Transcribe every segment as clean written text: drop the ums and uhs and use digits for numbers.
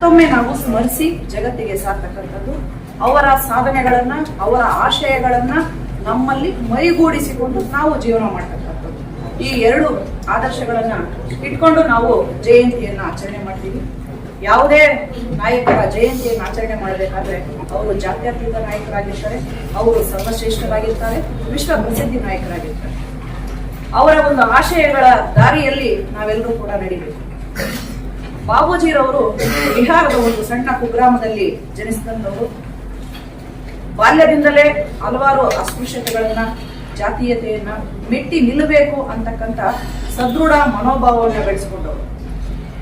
ಮತ್ತೊಮ್ಮೆ ನಾವು ಸ್ಮರಿಸಿ ಜಗತ್ತಿಗೆ ಸಾರ್ತಕ್ಕಂಥದ್ದು ಅವರ ಸಾಧನೆಗಳನ್ನ, ಅವರ ಆಶಯಗಳನ್ನ ನಮ್ಮಲ್ಲಿ ಮೈಗೂಡಿಸಿಕೊಂಡು ನಾವು ಜೀವನ ಮಾಡ್ತಕ್ಕಂಥದ್ದು. ಈ ಎರಡು ಆದರ್ಶಗಳನ್ನ ಇಟ್ಕೊಂಡು ನಾವು ಜಯಂತಿಯನ್ನ ಆಚರಣೆ ಮಾಡ್ತೀವಿ. ಯಾವುದೇ ನಾಯಕರ ಜಯಂತಿಯನ್ನು ಆಚರಣೆ ಮಾಡಬೇಕಾದ್ರೆ ಅವರು ಜಾತ್ಯತೀತ ನಾಯಕರಾಗಿರ್ತಾರೆ, ಅವರು ಸರ್ವಶ್ರೇಷ್ಠರಾಗಿರ್ತಾರೆ, ವಿಶ್ವ ಪ್ರಸಿದ್ಧಿ ನಾಯಕರಾಗಿರ್ತಾರೆ. ಅವರ ಒಂದು ಆಶಯಗಳ ದಾರಿಯಲ್ಲಿ ನಾವೆಲ್ಲರೂ ಕೂಡ ನಡೀಬೇಕು. ಬಾಬೂಜಿರವರು ಬಿಹಾರದ ಒಂದು ಸಣ್ಣ ಕುಗ್ರಾಮದಲ್ಲಿ ಜನಿಸಿದಂಥವರು. ಬಾಲ್ಯದಿಂದಲೇ ಹಲವಾರು ಅಸ್ಪೃಶ್ಯತೆಗಳನ್ನ, ಜಾತೀಯತೆಯನ್ನ ಮೆಟ್ಟಿ ನಿಲ್ಲಬೇಕು ಅಂತಕ್ಕಂಥ ಸದೃಢ ಮನೋಭಾವವನ್ನು ಬೆಳೆಸಿಕೊಂಡವರು.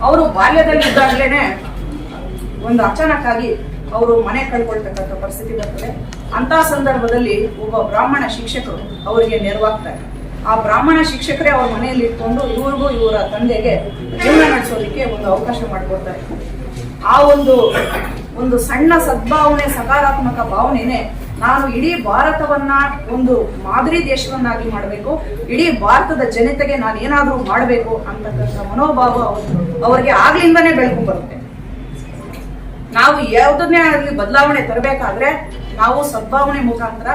ಅವರು ಬಾಲ್ಯದಲ್ಲಿದ್ದಾಗಲೇ ಒಂದು ಅಚಾನಕ್ ಆಗಿ ಅವರು ಮನೆ ಕಳ್ಕೊಳ್ತಕ್ಕಂಥ ಪರಿಸ್ಥಿತಿ ಬರ್ತದೆ. ಅಂತಹ ಸಂದರ್ಭದಲ್ಲಿ ಒಬ್ಬ ಬ್ರಾಹ್ಮಣ ಶಿಕ್ಷಕರು ಅವರಿಗೆ ನೆರವಾಗ್ತಾರೆ. ಆ ಬ್ರಾಹ್ಮಣ ಶಿಕ್ಷಕರೇ ಅವ್ರ ಮನೆಯಲ್ಲಿ ಇಟ್ಕೊಂಡು ಇವ್ರಿಗೂ ಇವರ ತಂದೆಗೆ ಜೀವನ ನಡೆಸೋದಕ್ಕೆ ಒಂದು ಅವಕಾಶ ಮಾಡಿಕೊಡ್ತಾರೆ. ಆ ಒಂದು ಸಣ್ಣ ಸದ್ಭಾವನೆ, ಸಕಾರಾತ್ಮಕ ಭಾವನೆನೆ ನಾನು ಇಡೀ ಭಾರತವನ್ನ ಒಂದು ಮಾದರಿ ದೇಶವನ್ನಾಗಿ ಮಾಡಬೇಕು, ಇಡೀ ಭಾರತದ ಜನತೆಗೆ ನಾನು ಏನಾದ್ರೂ ಮಾಡಬೇಕು ಅಂತಕ್ಕಂಥ ಮನೋಭಾವ ಅವರಿಗೆ ಆಗ್ಲಿಂದಾನೇ ಬೆಳ್ಕೊಂಡ್ ಬರುತ್ತೆ. ನಾವು ಯಾವುದನ್ನೇ ಆಗಲಿ ಬದಲಾವಣೆ ತರಬೇಕಾದ್ರೆ ನಾವು ಸದ್ಭಾವನೆ ಮುಖಾಂತರ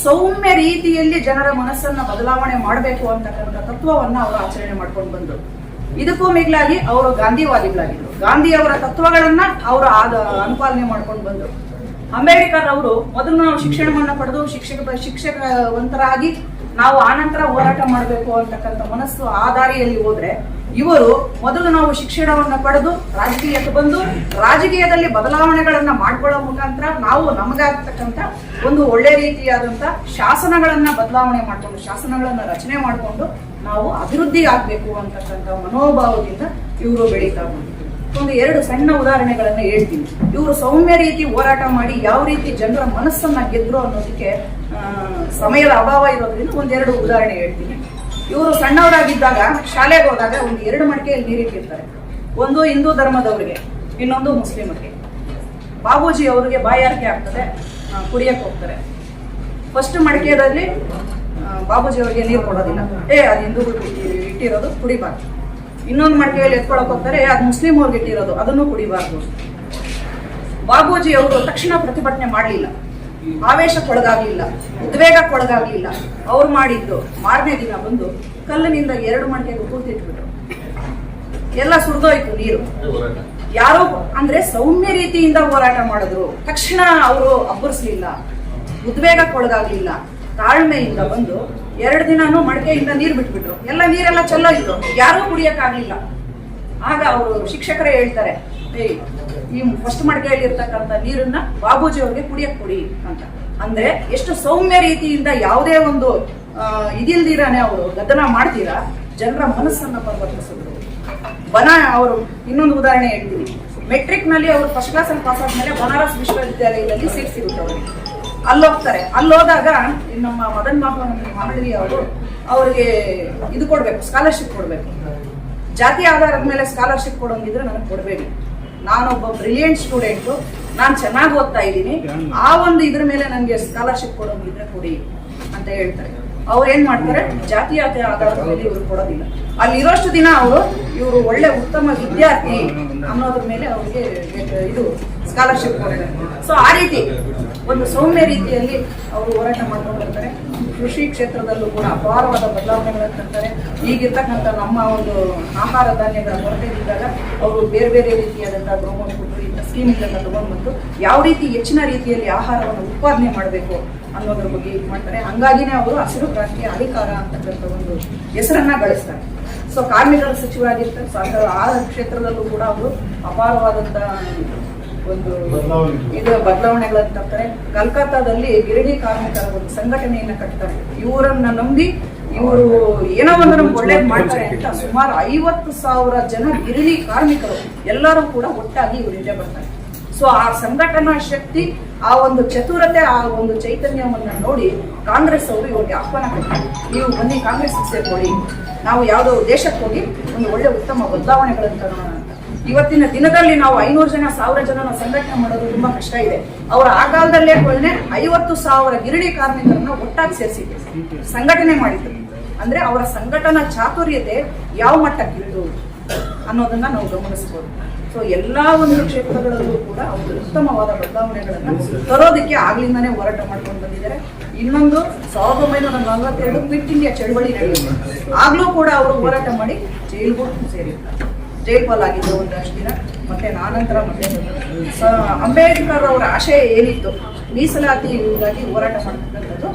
ಸೌಮ್ಯ ರೀತಿಯಲ್ಲಿ ಜನರ ಮನಸ್ಸನ್ನ ಬದಲಾವಣೆ ಮಾಡಬೇಕು ಅಂತಕ್ಕಂಥ ತತ್ವವನ್ನ ಅವರು ಆಚರಣೆ ಮಾಡ್ಕೊಂಡು ಬಂದರು. ಇದಕ್ಕೂ ಮಿಗಿಲಾಗಿ ಅವರು ಗಾಂಧಿವಾದಿಗಳಾಗಿದ್ರು. ಗಾಂಧಿಯವರ ತತ್ವಗಳನ್ನ ಅವರು ಅನುಪಾಲನೆ ಮಾಡ್ಕೊಂಡು ಬಂದರು. ಅಂಬೇಡ್ಕರ್ ಅವರು ಮೊದಲು ನಾವು ಶಿಕ್ಷಣವನ್ನ ಪಡೆದು ಶಿಕ್ಷಕವಂತರಾಗಿ ನಾವು ಆನಂತರ ಹೋರಾಟ ಮಾಡಬೇಕು ಅಂತಕ್ಕಂಥ ಮನಸ್ಸು ಆ ದಾರಿಯಲ್ಲಿ ಹೋದ್ರೆ, ಇವರು ಮೊದಲು ನಾವು ಶಿಕ್ಷಣವನ್ನ ಪಡೆದು ರಾಜಕೀಯಕ್ಕೆ ಬಂದು ರಾಜಕೀಯದಲ್ಲಿ ಬದಲಾವಣೆಗಳನ್ನ ಮಾಡ್ಕೊಳ್ಳೋ ಮುಖಾಂತರ ನಾವು ನಮಗಾಗ್ತಕ್ಕಂಥ ಒಂದು ಒಳ್ಳೆ ರೀತಿಯಾದಂತ ಶಾಸನಗಳನ್ನ ಬದಲಾವಣೆ ಮಾಡಿಕೊಂಡು, ಶಾಸನಗಳನ್ನ ರಚನೆ ಮಾಡಿಕೊಂಡು ನಾವು ಅಭಿವೃದ್ಧಿ ಆಗ್ಬೇಕು ಅಂತಕ್ಕಂಥ ಮನೋಭಾವದಿಂದ ಇವರು ಬೆಳೀತಾ ಬಂದರು. ಒಂದು ಎರಡು ಸಣ್ಣ ಉದಾಹರಣೆಗಳನ್ನ ಹೇಳ್ತೀನಿ. ಇವರು ಸೌಮ್ಯ ರೀತಿ ಹೋರಾಟ ಮಾಡಿ ಯಾವ ರೀತಿ ಜನರ ಮನಸ್ಸನ್ನ ಗೆದ್ರು ಅನ್ನೋದಕ್ಕೆ ಸಮಯದ ಅಭಾವ ಇರೋದ್ರಿಂದ ಒಂದೆರಡು ಉದಾಹರಣೆ ಹೇಳ್ತೀನಿ. ಇವರು ಸಣ್ಣವರಾಗಿದ್ದಾಗ ಶಾಲೆಗೆ ಹೋದಾಗ ಒಂದು 2 ಮಡಿಕೆಯಲ್ಲಿ ನೀರಿಟ್ಟಿರ್ತಾರೆ. ಒಂದು ಹಿಂದೂ ಧರ್ಮದವರಿಗೆ, ಇನ್ನೊಂದು ಮುಸ್ಲಿಮರಿಗೆ. ಬಾಬೂಜಿ ಅವರಿಗೆ ಬಾಯಾರಿಕೆ ಆಗ್ತದೆ, ಕುಡಿಯಕ್ಕೆ ಹೋಗ್ತಾರೆ. ಫಸ್ಟ್ ಮಡಿಕೆಯಲ್ಲಿ ಬಾಬೂಜಿ ಅವರಿಗೆ ನೀರು ಕೊಡೋದಿಲ್ಲ, ಅದು ಹಿಂದೂಗಳು ಇಟ್ಟಿರೋದು, ಕುಡಿಬಾರ್ದು. ಇನ್ನೊಂದು ಮಡಿಕೆಯಲ್ಲಿ ಎತ್ಕೊಳಕ್ ಹೋಗ್ತಾರೆ, ಅದು ಮುಸ್ಲಿಂ ಅವ್ರಿಗೆ ಇಟ್ಟಿರೋದು, ಅದನ್ನು ಕುಡಿಬಾರ್ದು. ಬಾಬೂಜಿ ಅವರು ತಕ್ಷಣ ಪ್ರತಿಭಟನೆ ಮಾಡಲಿಲ್ಲ, ಆವೇಶಕ್ಕೊಳಗಾಗ್ಲಿಲ್ಲ, ಉದ್ವೇಗಕ್ಕೊಳಗಾಗ್ಲಿಲ್ಲ. ಅವ್ರು ಮಾಡಿದ್ದು ಮಾರನೇ ದಿನ ಬಂದು ಕಲ್ಲಿನಿಂದ 2 ಮಡಿಕೆಗೆ ಕೂತಿಟ್ಬಿಟ್ರು. ಎಲ್ಲ ಸುರಿದೋಯ್ತು ನೀರು. ಯಾರೋ ಅಂದ್ರೆ ಸೌಮ್ಯ ರೀತಿಯಿಂದ ಹೋರಾಟ ಮಾಡಿದ್ರು. ತಕ್ಷಣ ಅವರು ಅಬ್ಬರಿಸ್ಲಿಲ್ಲ, ಉದ್ವೇಗಕ್ಕೊಳಗಾಗ್ಲಿಲ್ಲ, ತಾಳ್ಮೆಯಿಂದ ಬಂದು 2 ದಿನಾನು ಮಡಿಕೆಯಿಂದ ನೀರು ಬಿಟ್ಬಿಟ್ರು. ನೀರೆಲ್ಲ ಚೆಲ್ಲೋಯ್ತು, ಯಾರೂ ಕುಡಿಯಕ್ಕಾಗ್ಲಿಲ್ಲ. ಆಗ ಅವರು ಶಿಕ್ಷಕರೇ ಹೇಳ್ತಾರೆ, ಈ ಫಸ್ಟ್ ಮಡಿಕೆಯಲ್ಲಿ ಇರ್ತಕ್ಕಂಥ ನೀರನ್ನ ಬಾಬೂಜಿ ಅವ್ರಿಗೆ ಕುಡಿಯಕ್ ಕೊಡಿ ಅಂತ. ಅಂದ್ರೆ ಎಷ್ಟು ಸೌಮ್ಯ ರೀತಿಯಿಂದ ಯಾವುದೇ ಒಂದು ಇದಿಲ್ದಿರಾನೆ ಅವರು ಗದ್ದಲ ಮಾಡ್ತೀರಾ ಜನರ ಮನಸ್ಸನ್ನ ಪರಿವರ್ತಿಸಿದ್ರು. ಅವರು ಇನ್ನೊಂದು ಉದಾಹರಣೆ ಹೇಳ್ತೀನಿ. ಮೆಟ್ರಿಕ್ ನಲ್ಲಿ ಅವರು ಫಸ್ಟ್ ಕ್ಲಾಸ್ ಅಲ್ಲಿ ಪಾಸ್ ಆದ್ಮೇಲೆ ಬನಾರಸ್ ವಿಶ್ವವಿದ್ಯಾಲಯದಲ್ಲಿ ಸೀಟ್ ಸಿಗುತ್ತೆ ಅವ್ರಿಗೆ. ಅಲ್ಲೋಗ್ತಾರೆ. ಅಲ್ಲೋದಾಗ ನಮ್ಮ ಮದನ್ ಮಾಹಳವಿ ಅವರು ಅವ್ರಿಗೆ ಇದು ಕೊಡ್ಬೇಕು, ಸ್ಕಾಲರ್ಶಿಪ್ ಕೊಡ್ಬೇಕು. ಜಾತಿ ಆಧಾರದ ಮೇಲೆ ಸ್ಕಾಲರ್ಶಿಪ್ ಕೊಡೋಂಗಿದ್ರೆ ನನಗೆ ಕೊಡಬೇಡಿ, ನಾನೊಬ್ಬ ಬ್ರಿಲಿಯಂಟ್ ಸ್ಟೂಡೆಂಟು, ನಾನು ಚೆನ್ನಾಗಿ ಓದ್ತಾ ಇದ್ದೀನಿ, ಆ ಒಂದು ಇದ್ರ ಮೇಲೆ ನನಗೆ ಸ್ಕಾಲರ್ಶಿಪ್ ಕೊಡೋಂಗಿದ್ರೆ ಕೊಡಿ ಅಂತ ಹೇಳ್ತಾರೆ. ಅವ್ರು ಏನ್ ಮಾಡ್ತಾರೆ, ಜಾತೀಯತೆ ಆಧಾರದ ಮೇಲೆ ಇವರು ಕೊಡೋದಿಲ್ಲ. ಅಲ್ಲಿರೋಷ್ಟು ದಿನ ಇವರು ಒಳ್ಳೆ ಉತ್ತಮ ವಿದ್ಯಾರ್ಥಿ ಅನ್ನೋದ್ರ ಮೇಲೆ ಅವ್ರಿಗೆ ಇದು ಸ್ಕಾಲರ್ಶಿಪ್ ಕೊಡ್ತಾರೆ. ಸೊ ಆ ರೀತಿ ಒಂದು ಸೌಮ್ಯ ರೀತಿಯಲ್ಲಿ ಅವರು ಹೋರಾಟ ಮಾಡ್ಕೊಂಡು ಬರ್ತಾರೆ. ಕೃಷಿ ಕ್ಷೇತ್ರದಲ್ಲೂ ಕೂಡ ಅಪಾರವಾದ ಬದಲಾವಣೆಗಳನ್ನು ತರ್ತಾರೆ. ಈಗಿರ್ತಕ್ಕಂಥ ನಮ್ಮ ಒಂದು ಆಹಾರ ಧಾನ್ಯಗಳ ಕೊರತೆ ಇದ್ದಾಗ ಅವರು ಬೇರೆ ಬೇರೆ ರೀತಿಯಾದಂತಹ ಗ್ರೋಮೋನ್ ಫುಡ್ ಇಂಥ ಸ್ಕೀಮ್ಗಳನ್ನ ತಗೊಂಡ್ಬಂದು ಯಾವ ರೀತಿ ಹೆಚ್ಚಿನ ರೀತಿಯಲ್ಲಿ ಆಹಾರವನ್ನು ಉತ್ಪಾದನೆ ಮಾಡಬೇಕು ಅನ್ನೋದ್ರ ಬಗ್ಗೆ ಇದು ಮಾಡ್ತಾರೆ. ಹಂಗಾಗಿನೇ ಅವರು ಹಸಿರು ಕ್ರಾಂತಿ ಅಧಿಕಾರ ಅಂತಕ್ಕಂಥ ಒಂದು ಹೆಸರನ್ನ ಗಳಿಸ್ತಾರೆ. ಸೊ ಕಾರ್ಮಿಕರ ಸಚಿವರಾಗಿರ್ತಾರೆ. ಆ ಕ್ಷೇತ್ರದಲ್ಲೂ ಕೂಡ ಅವರು ಅಪಾರವಾದಂತ ಒಂದು ಇದು ಬದಲಾವಣೆಗಳನ್ನು ತರ್ತಾರೆ. ಕಲ್ಕತ್ತಾದಲ್ಲಿ ಗಿರಣಿ ಕಾರ್ಮಿಕರ ಒಂದು ಸಂಘಟನೆಯನ್ನ ಕಟ್ತಾರೆ. ಇವರನ್ನ ನಂಬಿ ಇವರು ಏನೋ ಒಂದು ನಮ್ಗೆ ಒಳ್ಳೇದು ಮಾಡ್ತಾರೆ ಅಂತ ಸುಮಾರು 50,000 ಜನ ಗಿರಣಿ ಕಾರ್ಮಿಕರು ಎಲ್ಲರೂ ಕೂಡ ಒಟ್ಟಾಗಿ ಇವ್ರ ಹಿಂದೆ ಬರ್ತಾರೆ. ಸೊ ಆ ಸಂಘಟನಾ ಶಕ್ತಿ, ಆ ಒಂದು ಚತುರತೆ, ಆ ಒಂದು ಚೈತನ್ಯವನ್ನ ನೋಡಿ ಕಾಂಗ್ರೆಸ್ ಅವರು ಇವ್ರಿಗೆ ಆಹ್ವಾನ ಕೊಡ್ತಾರೆ. ನೀವು ಬನ್ನಿ ಕಾಂಗ್ರೆಸ್ ಸೇರ್ಕೊಳ್ಳಿ, ನಾವು ಯಾವುದೋ ದೇಶಕ್ಕೆ ಹೋಗಿ ಒಂದು ಒಳ್ಳೆ ಉತ್ತಮ ಬದಲಾವಣೆಗಳನ್ನು ತರೋಣ ಅಂತ. ಇವತ್ತಿನ ದಿನದಲ್ಲಿ ನಾವು 500 ಜನ 1000 ಜನ ಸಂಘಟನೆ ಮಾಡೋದು ತುಂಬಾ ಕಷ್ಟ ಇದೆ. ಅವರ ಆ ಕಾಲದಲ್ಲೇ 50,000 ಗಿರಣಿ ಕಾರ್ಮಿಕರನ್ನ ಒಟ್ಟಾಗಿ ಸೇರಿಸಿ ಸಂಘಟನೆ ಮಾಡಿದ್ರು. ಅಂದ್ರೆ ಅವರ ಸಂಘಟನಾ ಚಾತುರ್ಯತೆ ಯಾವ ಮಟ್ಟಕ್ಕಿತ್ತು ಅನ್ನೋದನ್ನ ನಾವು ಗಮನಿಸಬಹುದು. ಸೊ ಸೊ ಎಲ್ಲಾ ಒಂದು ಕ್ಷೇತ್ರಗಳಲ್ಲೂ ಕೂಡ ಅವರು ಉತ್ತಮವಾದ ಬದಲಾವಣೆಗಳನ್ನ ತರೋದಕ್ಕೆ ಆಗ್ಲಿಂದಾನೇ ಹೋರಾಟ ಮಾಡ್ಕೊಂಡು ಬಂದಿದ್ದಾರೆ. ಇನ್ನೊಂದು 1942 ಕ್ವಿಟ್ ಇಂಡಿಯಾ ಚಳವಳಿ ನಡೆಯಿತು. ಆಗ್ಲೂ ಕೂಡ ಅವರು ಹೋರಾಟ ಮಾಡಿ ಜೈಲ್ಗೂ ಸೇರಿರ್ತಾರೆ. ಜೈಲ್ ಪಾಲಾಗಿದ್ದು ಒಂದಷ್ಟು ದಿನ. ಮತ್ತೆ ನಾನಂತರ ಮತ್ತೆ ಅಂಬೇಡ್ಕರ್ ಅವರ ಆಶಯ ಏನಿತ್ತು ಮೀಸಲಾತಿಗಾಗಿ ಹೋರಾಟ ಮಾಡ್ತಕ್ಕಂಥದ್ದು,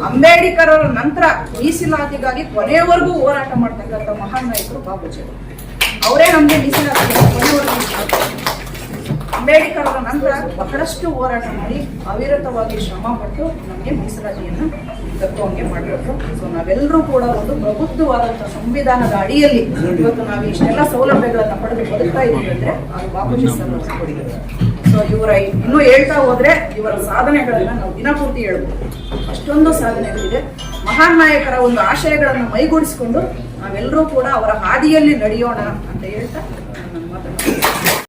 ಅಂಬೇಡ್ಕರ್ ಅವರ ನಂತರ ಮೀಸಲಾತಿಗಾಗಿ ಕೊನೆಯವರೆಗೂ ಹೋರಾಟ ಮಾಡ್ತಕ್ಕಂಥ ಮಹಾನ್ ನಾಯಕರು ಬಾಬೂಜಿ. ಅವರೇ ನಮಗೆ ಮೀಸಲಾತಿ ಕೊನೆಯವರೆಗೂ. ಅಂಬೇಡ್ಕರ್ ಅವರ ನಂತರ ಬಹಳಷ್ಟು ಹೋರಾಟ ಮಾಡಿ ಅವಿರತವಾಗಿ ಶ್ರಮ ಪಟ್ಟು ನಮಗೆ ಮೀಸಲಾತಿಯನ್ನು ತಕ್ಕುವಂಗೆ ಮಾಡಬೇಕು. ಸೊ ನಾವೆಲ್ಲರೂ ಕೂಡ ಒಂದು ಪ್ರಬುದ್ಧವಾದಂತಹ ಸಂವಿಧಾನದ ಅಡಿಯಲ್ಲಿ ಇವತ್ತು ನಾವು ಇಷ್ಟೆಲ್ಲ ಸೌಲಭ್ಯಗಳನ್ನ ಪಡೆದು ಬದುಕ್ತಾ ಇದ್ದೀವಿ ಅಂದ್ರೆ ಅದು ಬಾಬೂಜಿ ಸರ್ ಅವರ ಕೊಡುಗೆ. ಸೊ ಇವರ ಇನ್ನೂ ಹೇಳ್ತಾ ಹೋದ್ರೆ ಇವರ ಸಾಧನೆಗಳನ್ನ ನಾವು ದಿನಪೂರ್ತಿ ಹೇಳ್ಬೋದು. ಅಷ್ಟೊಂದು ಸಾಧನೆಗಳಿದೆ. ಮಹಾನ್ ನಾಯಕರ ಒಂದು ಆಶಯಗಳನ್ನು ಮೈಗೂಡಿಸಿಕೊಂಡು ನಾವೆಲ್ಲರೂ ಕೂಡ ಅವರ ಹಾದಿಯಲ್ಲಿ ನಡೆಯೋಣ ಅಂತ ಹೇಳ್ತಾ ನನ್ನ ಮಾತನ್ನು